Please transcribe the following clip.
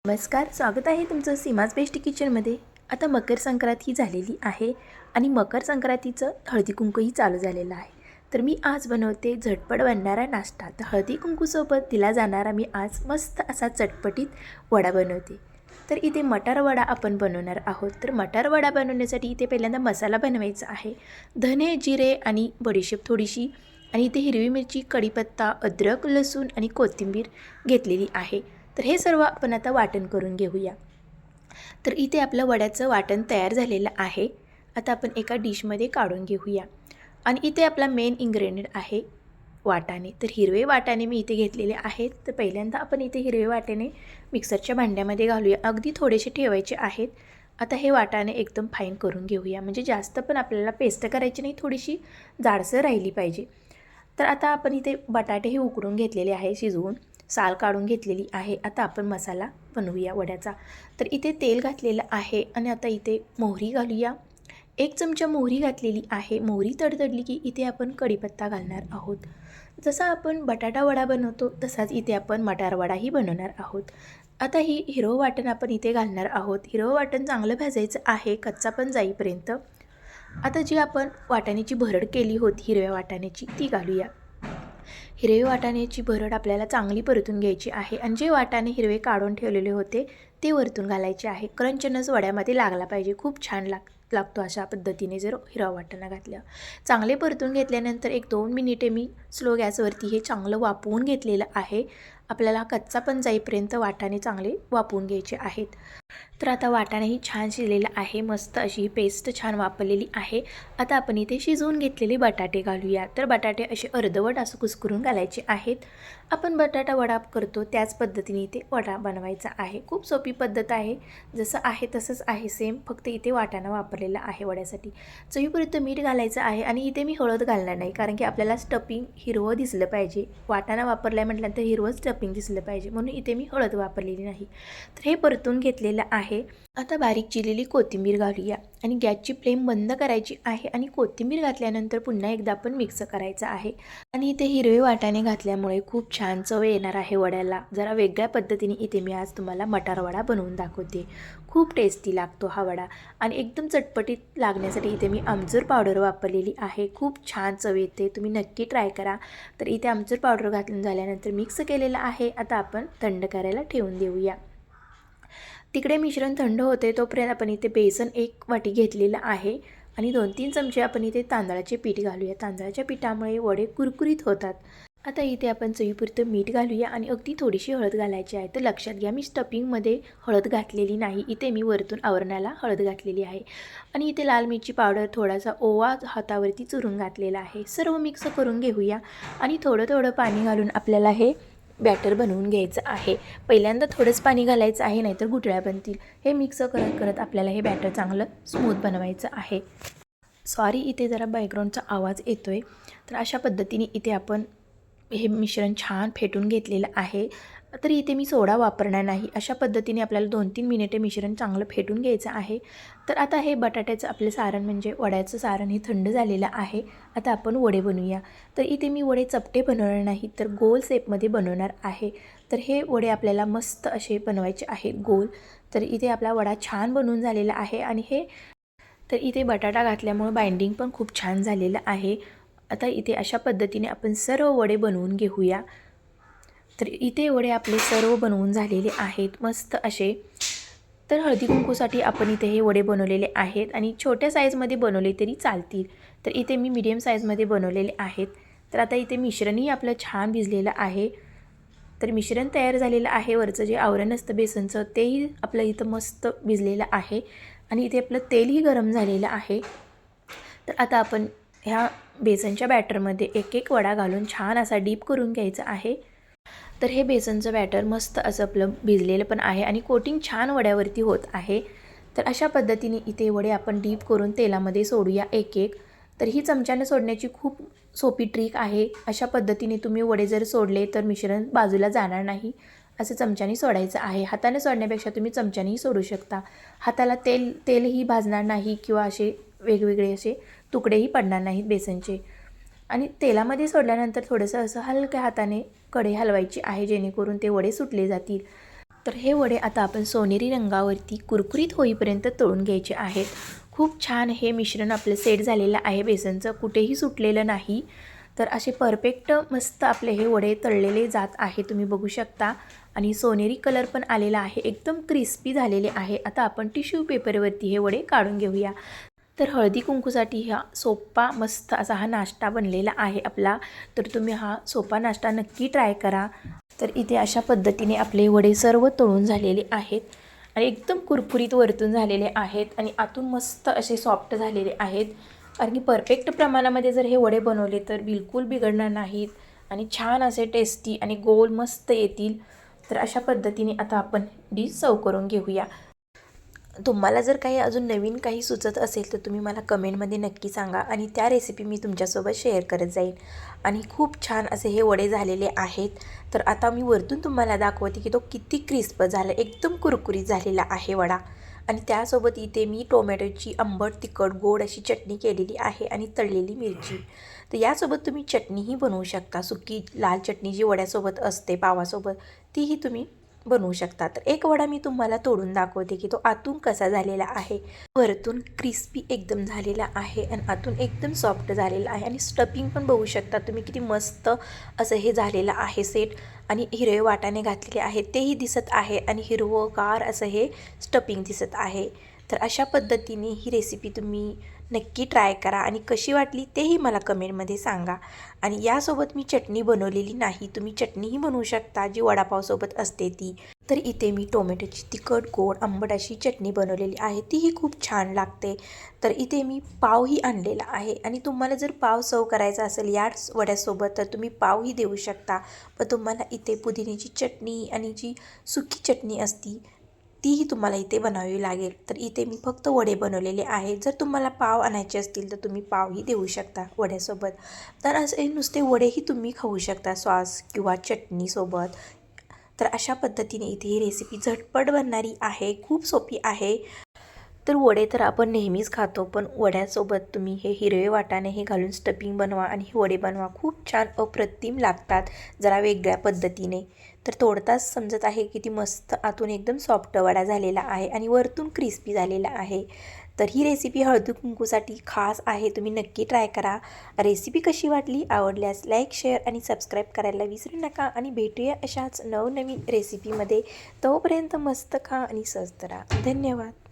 नमस्कार, स्वागत आहे तुमचं सीमाज बेस्ट किचनमध्ये. आता मकर संक्रांत ही झालेली आहे आणि मकर संक्रांतीचं हळदी कुंकूही चालू झालेलं आहे. तर मी आज बनवते झटपट बनणारा नाश्ता. तर हळदी कुंकूसोबत दिला जाणारा मी आज मस्त असा चटपटीत वडा बनवते. तर इथे मटार वडा आपण बनवणार आहोत. तर मटार वडा बनवण्यासाठी इथे पहिल्यांदा मसाला बनवायचा आहे. धने, जिरे आणि बडीशेप थोडीशी आणि इथे हिरवी मिरची, कढीपत्ता, अद्रक, लसूण आणि कोथिंबीर घेतलेली आहे. तर हे सर्व आपण आता वाटण करून घेऊया. तर इथे आपलं वड्याचं वाटण तयार झालेलं आहे. आता आपण एका डिशमध्ये काढून घेऊया. आणि इथे आपला मेन इन्ग्रेडियंट आहे वाटाणे. तर हिरवे वाटाणे मी इथे घेतलेले आहेत. तर पहिल्यांदा आपण इथे हिरवे वाटाणे मिक्सरच्या भांड्यामध्ये घालूया. अगदी थोडेसे ठेवायचे आहेत. आता हे वाटाणे एकदम फाईन करून घेऊया. म्हणजे जास्त पण आपल्याला पेस्ट करायची नाही, थोडीशी जाडसर राहिली पाहिजे. तर आता आपण इथे बटाटेही उकडून घेतलेले आहे, शिजवून साल काढून घेतलेली आहे. आता आपण मसाला बनवूया वड्याचा. तर इथे तेल घातलेलं आहे आणि आता इथे मोहरी घालूया. 1 चमचा मोहरी घातलेली आहे. मोहरी तडतडली की इथे आपण कढीपत्ता घालणार आहोत. जसा आपण बटाटा वडा बनवतो तसाच इथे आपण मटार वडाही बनवणार आहोत. आता ही हिरवं वाटण आपण इथे घालणार आहोत. हिरवं वाटण चांगलं भाजायचं आहे, कच्चा पण जाईपर्यंत. आता जी आपण वाटाण्याची भरड केली होती हिरव्या वाटाण्याची, ती घालूया. हिरवे वाटाण्याची भरड आपल्याला चांगली परतून घ्यायची आहे आणि जे वाटाणे हिरवे काढून ठेवलेले होते ते वरतून घालायचे आहे. क्रंचनस वड्यामध्ये लागला पाहिजे. खूप छान लागतो अशा पद्धतीने जर हिरवा वाटाणा घातलं. चांगले परतून घेतल्यानंतर 1-2 मिनिटे मी स्लो गॅसवरती हे चांगलं वाफवून घेतलेलं आहे. आपल्याला कच्चा पण जाईपर्यंत वाटाणे चांगले वाफवून घ्यायचे आहेत. तर आता वाटाणाही छान शिजलेला आहे. मस्त अशी पेस्ट छान वापरलेली आहे. आता आपण इथे शिजवून घेतलेले बटाटे घालूया. तर बटाटे असे अर्धवट असं कुस्करून घालायचे आहेत. आपण बटाटा वडा करतो त्याच पद्धतीने इथे वडा बनवायचा आहे. खूप सोपी पद्धत आहे. जसं आहे तसंच आहे सेम, फक्त इथे वाटाणा वापरलेला आहे वड्यासाठी. चवीपुरत मीठ घालायचं आहे आणि इथे मी हळद घालणार नाही, कारण की आपल्याला स्टफिंग हिरवं दिसलं पाहिजे. वाटाणा वापरला म्हटल्यानंतर हिरवं स्टफिंग दिसलं पाहिजे, म्हणून इथे मी हळद वापरलेली नाही. तर हे परतून घेतलेलं आहे. आता बारीक चिरलेली कोथिंबीर घालूया आणि गॅसची फ्लेम बंद करायची आहे आणि कोथिंबीर घातल्यानंतर पुन्हा एकदा आपण मिक्स करायचं आहे. आणि इथे हिरवे वाटाणे घातल्यामुळे खूप छान चव येणार आहे वड्याला. जरा वेगळ्या पद्धतीने इथे मी आज तुम्हाला मटार वडा बनवून दाखवते. खूप टेस्टी लागतो हा वडा आणि एकदम चटपटीत लागण्यासाठी इथे मी आमचूर पावडर वापरलेली आहे. खूप छान चव येते, तुम्ही नक्की ट्राय करा. तर इथे आमचूर पावडर घालून झाल्यानंतर मिक्स केलेलं आहे. आता आपण थंड करायला ठेवून देऊया. तिकडे मिश्रण थंड होते तोपर्यंत आपण इथे बेसन 1 वाटी घेतलेलं आहे आणि 2-3 चमचे आपण इथे तांदळाचे पीठ घालूया. तांदळाच्या पिठामुळे वडे कुरकुरीत होतात. आता इथे आपण चवीपुरतं मीठ घालूया आणि अगदी थोडीशी हळद घालायची आहे. तर लक्षात घ्या, मी स्टफिंगमध्ये हळद घातलेली नाही. इथे मी वरतून आवरणाला हळद घातलेली आहे आणि इथे लाल मिरची पावडर, थोडासा ओवा हातावरती चुरून घातलेला आहे. सर्व मिक्स करून घेऊया आणि थोडं थोडं पाणी घालून आपल्याला हे बॅटर बनवून घ्यायचं आहे. पहिल्यांदा थोडंच पाणी घालायचं आहे, नाहीतर गुठळ्या बनतील. हे मिक्स करत करत आपल्याला हे बॅटर चांगलं स्मूथ बनवायचं आहे. सॉरी, इथे जरा बॅकग्राऊंडचा आवाज येतोय. तर अशा पद्धतीने इथे आपण हे मिश्रण छान फेटून घेतलेलं आहे. तरी इथे मी सोडा वापरणार नाही. अशा पद्धतीने आपल्याला 2-3 मिनिटे मिश्रण चांगलं फेटून घ्यायचं आहे. तर आता हे बटाट्याचं आपलं सारण म्हणजे वड्याचं सारण हे थंड झालेलं आहे. आता आपण वडे बनवूया. तर इथे मी वडे चपटे बनवणार नाही, तर गोल शेपमध्ये बनवणार आहे. तर हे वडे आपल्याला मस्त असे बनवायचे आहेत गोल. तर इथे आपला वडा छान बनवून झालेला आहे आणि तर इथे बटाटा घातल्यामुळे बाइंडिंग पण खूप छान झालेलं आहे. आता इथे अशा पद्धतीने आपण सर्व वडे बनवून घेऊया. तर इथे वडे आपले सर्व बनवून झालेले आहेत मस्त असे. तर हळदी कुंकूसाठी आपण इथे हे वडे बनवलेले आहेत आणि छोट्या साईजमध्ये बनवले तरी चालतील. तर इथे मी मीडियम साईजमध्ये बनवलेले आहेत. तर आता इथे मिश्रणही आपलं छान भिजलेलं आहे. तर मिश्रण तयार झालेलं आहे. वरचं जे आवरण असतं बेसनचं तेही आपलं इथं मस्त भिजलेलं आहे आणि इथे आपलं तेलही गरम झालेलं आहे. तर आता आपण ह्या बेसनच्या बॅटरमध्ये एक एक वडा घालून छान असा डीप करून घ्यायचा आहे. तर हे बेसनचं बॅटर मस्त असं आपलं भिजलेलं पण आहे आणि कोटिंग छान वड्यावरती होत आहे. तर अशा पद्धतीने इथे वडे आपण डीप करून तेलामध्ये सोडूया एक एक. तर ही चमच्याने सोडण्याची खूप सोपी ट्रिक आहे. अशा पद्धतीने तुम्ही वडे जर सोडले तर मिश्रण बाजूला जाणार नाही. असं चमच्याने सोडायचं आहे. हाताने सोडण्यापेक्षा तुम्ही चमच्यानेही सोडू शकता. हाताला तेलही भाजणार नाही किंवा असे वेगवेगळे असे तुकडेही पडणार नाहीत बेसनचे. आणि तेलामध्ये सोडल्यानंतर थोडंसं असं हलक्या हाताने कढई हलवायची आहे, जेणेकरून ते वडे सुटले जातील. तर हे वडे आता आपण सोनेरी रंगावरती कुरकुरीत होईपर्यंत तळून घ्यायचे आहेत. खूप छान हे मिश्रण आपलं सेट झालेलं आहे बेसनचं, कुठेही सुटलेलं नाही. तर असे परफेक्ट मस्त आपले हे वडे तळलेले जात आहे, तुम्ही बघू शकता. आणि सोनेरी कलर पण आलेला आहे, एकदम क्रिस्पी झालेले आहे. आता आपण टिश्यू पेपरवरती हे वडे काढून घेऊया. तर हळदी कुंकूसाठी हा सोपा मस्त असा हा नाश्ता बनलेला आहे आपला. तर तुम्ही हा सोपा नाश्ता नक्की ट्राय करा. तर इथे अशा पद्धतीने आपले वडे सर्व तळून झालेले आहेत आणि एकदम कुरकुरीत वरतून झालेले आहेत आणि आतून मस्त असे सॉफ्ट झालेले आहेत. कारण की परफेक्ट प्रमाणामध्ये जर हे वडे बनवले तर बिलकुल बिघडणार नाहीत आणि छान असे टेस्टी आणि गोल मस्त येतील. तर अशा पद्धतीने आता आपण डिश सर्व करून घेऊया. तुम्हाला जर काही अजून नवीन काही सुचत असेल तर तुम्ही मला कमेंटमध्ये नक्की सांगा आणि त्या रेसिपी मी तुमच्यासोबत शेअर करत जाईन. आणि खूप छान असे हे वडे झालेले आहेत. तर आता मी वरतून तुम्हाला दाखवते की तो किती क्रिस्प झाला, एकदम कुरकुरीत झालेला आहे वडा. आणि त्यासोबत इथे मी टोमॅटोची आंबट तिखट गोड अशी चटणी केलेली आहे आणि तळलेली मिरची. तर यासोबत तुम्ही चटणीही बनवू शकता, सुकी लाल चटणी जी वड्यासोबत असते पावासोबत, तीही तुम्ही बनवू शकता. तर एक वडा मी तुम्हाला तोडून दाखवते की तो आतून कसा झालेला आहे. वरतून क्रिस्पी एकदम झालेला आहे आणि आतून एकदम सॉफ्ट झालेला आहे. आणि स्टफिंग पण बघू शकता तुम्ही किती मस्त असं हे झालेलं आहे सेट. आणि हिरवे वाटाणे घातलेले आहेत तेही दिसत आहे आणि हिरवंगार असं हे स्टफिंग दिसत आहे. तर अशा पद्धतीने ही रेसिपी तुम्ही नक्की ट्राय करा आणि कशी वाटली तेही मला कमेंटमध्ये सांगा. आणि यासोबत मी चटणी बनवलेली नाही, तुम्ही चटणीही बनवू शकता जी वडापावसोबत असते ती. तर इथे मी टोमॅटोची तिखट गोड आंबट अशी चटणी बनवलेली आहे, तीही खूप छान लागते. तर इथे मी पावही आणलेला आहे आणि तुम्हाला जर पाव सर्व करायचा असेल याच वड्यासोबत तर तुम्ही पावही देऊ शकता. पण तुम्हाला इथे पुदिन्याची चटणी आणि जी सुकी चटणी असती तीही तुम्हाला इथे बनावी लागेल. तर इथे मी फक्त वडे बनवलेले आहेत. जर तुम्हाला पाव आणायचे असतील तर तुम्ही पावही देऊ शकता वड्यासोबत. तर असे नुसते वडेही तुम्ही खाऊ शकता सॉस किंवा चटणीसोबत. तर अशा पद्धतीने इथे ही रेसिपी झटपट बनणारी आहे, खूप सोपी आहे. तर वडे तर आपण नेहमीच खातो, पण वड्यासोबत तुम्ही हे हिरवे वाटाणे हे घालून स्टफिंग बनवा आणि हे वडे बनवा, खूप छान अप्रतिम लागतात जरा वेगळ्या पद्धतीने. तर तोडताच समजत आहे किती मस्त आतून एकदम सॉफ्ट वडा झालेला आहे आणि वरतून क्रिस्पी झालेला आहे. तर ही रेसिपी हळदी कुंकूसाठी खास आहे, तुम्ही नक्की ट्राय करा. रेसिपी कशी वाटली, आवडल्यास लाईक शेअर आणि सबस्क्राईब करायला विसरू नका. आणि भेटूया अशाच नवनवीन रेसिपीमध्ये. तोपर्यंत मस्त खा आणि स्वस्त राहा. धन्यवाद.